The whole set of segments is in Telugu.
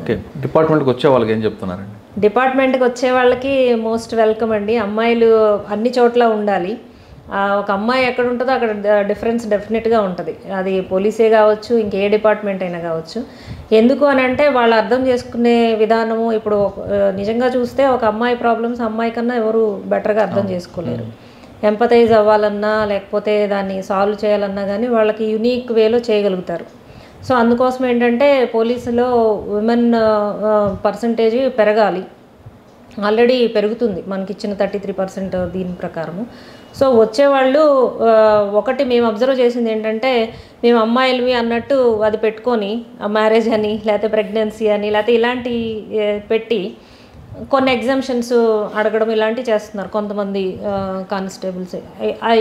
ఓకే, డిపార్ట్మెంట్కి వచ్చే వాళ్ళకి ఏం చెప్తున్నారండి? డిపార్ట్మెంట్కి వచ్చే వాళ్ళకి మోస్ట్ వెల్కమ్ అండి. అమ్మాయిలు అన్ని చోట్ల ఉండాలి. ఒక అమ్మాయి ఎక్కడ ఉంటుందో అక్కడ డిఫరెన్స్ డెఫినెట్గా ఉంటుంది. అది పోలీసే కావచ్చు, ఇంకే డిపార్ట్మెంట్ అయినా కావచ్చు. ఎందుకు అని అంటే వాళ్ళు అర్థం చేసుకునే విధానము, ఇప్పుడు నిజంగా చూస్తే ఒక అమ్మాయి ప్రాబ్లమ్స్ అమ్మాయి కన్నా ఎవరు బెటర్గా అర్థం చేసుకోలేరు. ఎంపథైజ్ అవ్వాలన్నా లేకపోతే దాన్ని సాల్వ్ చేయాలన్నా కానీ వాళ్ళకి యూనిక్ వేలో చేయగలుగుతారు. సో అందుకోసం ఏంటంటే పోలీసులో ఉమెన్ పర్సంటేజ్ పెరగాలి. ఆల్రెడీ పెరుగుతుంది మనకి ఇచ్చిన 33% దీని ప్రకారము. సో వచ్చేవాళ్ళు ఒకటి మేము అబ్జర్వ్ చేసింది ఏంటంటే, మేము అమ్మాయిలవి అన్నట్టు అది పెట్టుకొని మ్యారేజ్ అని లేకపోతే ప్రెగ్నెన్సీ అని లేకపోతే ఇలాంటి పెట్టి కొన్ని ఎగ్జామ్షన్స్ అడగడం ఇలాంటివి చేస్తున్నారు కొంతమంది కానిస్టేబుల్స్.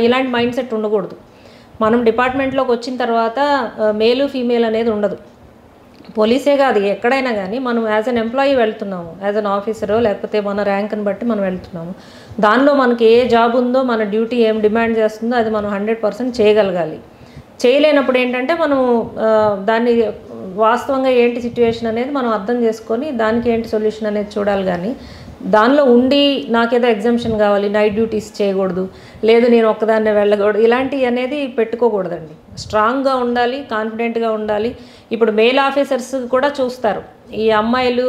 ఇలాంటి మైండ్ సెట్ ఉండకూడదు. మనం డిపార్ట్మెంట్లోకి వచ్చిన తర్వాత మేలు ఫీమేల్ అనేది ఉండదు. పోలీసే కాదు, ఎక్కడైనా కానీ మనం యాజ్ అన్ ఎంప్లాయీ వెళ్తున్నాము, యాజ్ అన్ ఆఫీసరో లేకపోతే మన ర్యాంక్ని బట్టి మనం వెళ్తున్నాము. దానిలో మనకి ఏ జాబ్ ఉందో, మన డ్యూటీ ఏం డిమాండ్ చేస్తుందో అది మనం 100% చేయగలగాలి. చేయలేనప్పుడు ఏంటంటే మనం దాన్ని వాస్తవంగా ఏంటి సిచ్యువేషన్ అనేది మనం అర్థం చేసుకొని దానికి ఏంటి సొల్యూషన్ అనేది చూడాలి. కానీ దానిలో ఉండి నాకేదో ఎగ్జామ్షన్ కావాలి, నైట్ డ్యూటీస్ చేయకూడదు, లేదు నేను ఒక్కదాన్నే వెళ్ళకూడదు, ఇలాంటివి అనేది పెట్టుకోకూడదండి. స్ట్రాంగ్గా ఉండాలి, కాన్ఫిడెంట్గా ఉండాలి. ఇప్పుడు మేల్ ఆఫీసర్స్ కూడా చూస్తారు, ఈ అమ్మాయిలు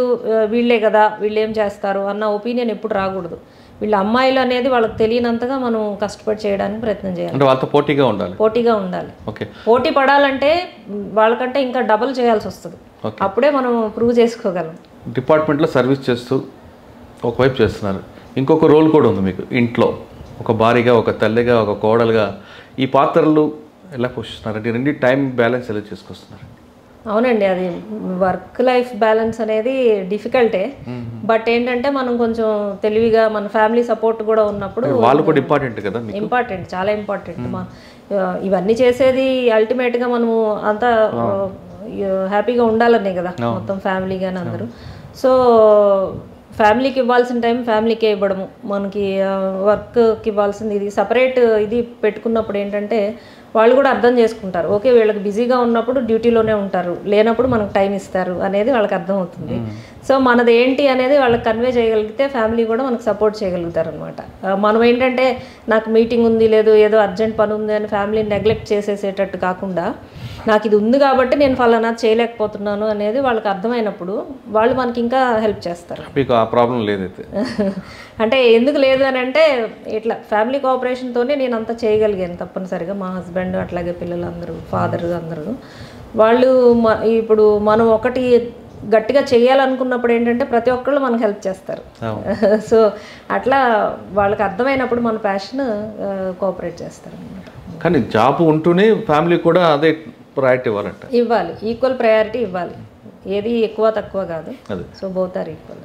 వీళ్ళే కదా, వీళ్ళు ఏం చేస్తారు అన్న ఒపీనియన్ ఎప్పుడు రాకూడదు. వీళ్ళ అమ్మాయిలు అనేది వాళ్ళకి తెలియనంతగా మనం కష్టపడి చేయడానికి ప్రయత్నం చేయాలి. వాళ్ళతో పోటీగా ఉండాలి. పోటీ పడాలంటే వాళ్ళకంటే ఇంకా డబుల్ చేయాల్సి వస్తుంది. అప్పుడే మనం ప్రూవ్ చేసుకోగలం. డిపార్ట్మెంట్లో సర్వీస్ చేస్తూ ఒకవైపు చేస్తున్నారు, ఇంకొక రోల్ కూడా ఉంది మీకు ఇంట్లో. ఒక భార్యగా, ఒక తల్లిగా, ఒక కోడలుగా ఈ పాత్రలు ఎలా పోషిస్తున్నారంటే రెండు టైం బ్యాలెన్స్ ఎలా చేసుకొస్తున్నారు? అవునండి, అది వర్క్ లైఫ్ బ్యాలెన్స్ అనేది డిఫికల్టే. బట్ ఏంటంటే మనం కొంచెం తెలివిగా మన ఫ్యామిలీ సపోర్ట్ కూడా ఉన్నప్పుడు వాళ్ళు కూడా ఇంపార్టెంట్ కదా, ఇంపార్టెంట్, చాలా ఇంపార్టెంట్. ఇవన్నీ చేసేది అల్టిమేట్గా మనము అంతా హ్యాపీగా ఉండాలనే కదా మొత్తం ఫ్యామిలీ కానీ అందరూ. సో ఫ్యామిలీకి ఇవ్వాల్సిన టైం ఫ్యామిలీకే ఇవ్వడము, మనకి వర్క్కి ఇవ్వాల్సింది ఇది సపరేట్ ఇది పెట్టుకున్నప్పుడు ఏంటంటే వాళ్ళు కూడా అర్థం చేసుకుంటారు. ఓకే, వీళ్ళకి బిజీగా ఉన్నప్పుడు డ్యూటీలోనే ఉంటారు, లేనప్పుడు మనకు టైం ఇస్తారు అనేది వాళ్ళకి అర్థమవుతుంది. సో మనది ఏంటి అనేది వాళ్ళకి కన్వే చేయగలిగితే ఫ్యామిలీ కూడా మనకు సపోర్ట్ చేయగలుగుతారు అనమాట. మనం ఏంటంటే నాకు మీటింగ్ ఉంది, లేదు ఏదో అర్జెంట్ పని ఉంది అని ఫ్యామిలీని నెగ్లెక్ట్ చేసేసేటట్టు కాకుండా, నాకు ఇది ఉంది కాబట్టి నేను ఫలానా చేయలేకపోతున్నాను అనేది వాళ్ళకి అర్థమైనప్పుడు వాళ్ళు మనకి ఇంకా హెల్ప్ చేస్తారు. మీకు ఆ ప్రాబ్లం లేదైతే అంటే ఎందుకు లేదు అని అంటే ఇట్లా ఫ్యామిలీ కోఆపరేషన్తోనే నేను అంతా చేయగలిగాను తప్పనిసరిగా. మా హస్బెండ్ అట్లాగే పిల్లలందరూ, ఫాదర్ అందరూ వాళ్ళు ఇప్పుడు మనం ఒకటి గట్టిగా చేయాలనుకున్నప్పుడు ఏంటంటే ప్రతి ఒక్కళ్ళు మనకు హెల్ప్ చేస్తారు. సో అట్లా వాళ్ళకి అర్థమైనప్పుడు మన ప్యాషన్ కోఆపరేట్ చేస్తారు అనమాట. కానీ జాబ్ ఉంటూనే ఫ్యామిలీ కూడా అదే ప్రయారిటీ ఇవ్వాలి, ఈక్వల్ ప్రయారిటీ ఇవ్వాలి. ఏది ఎక్కువ తక్కువ కాదు. So both are equal.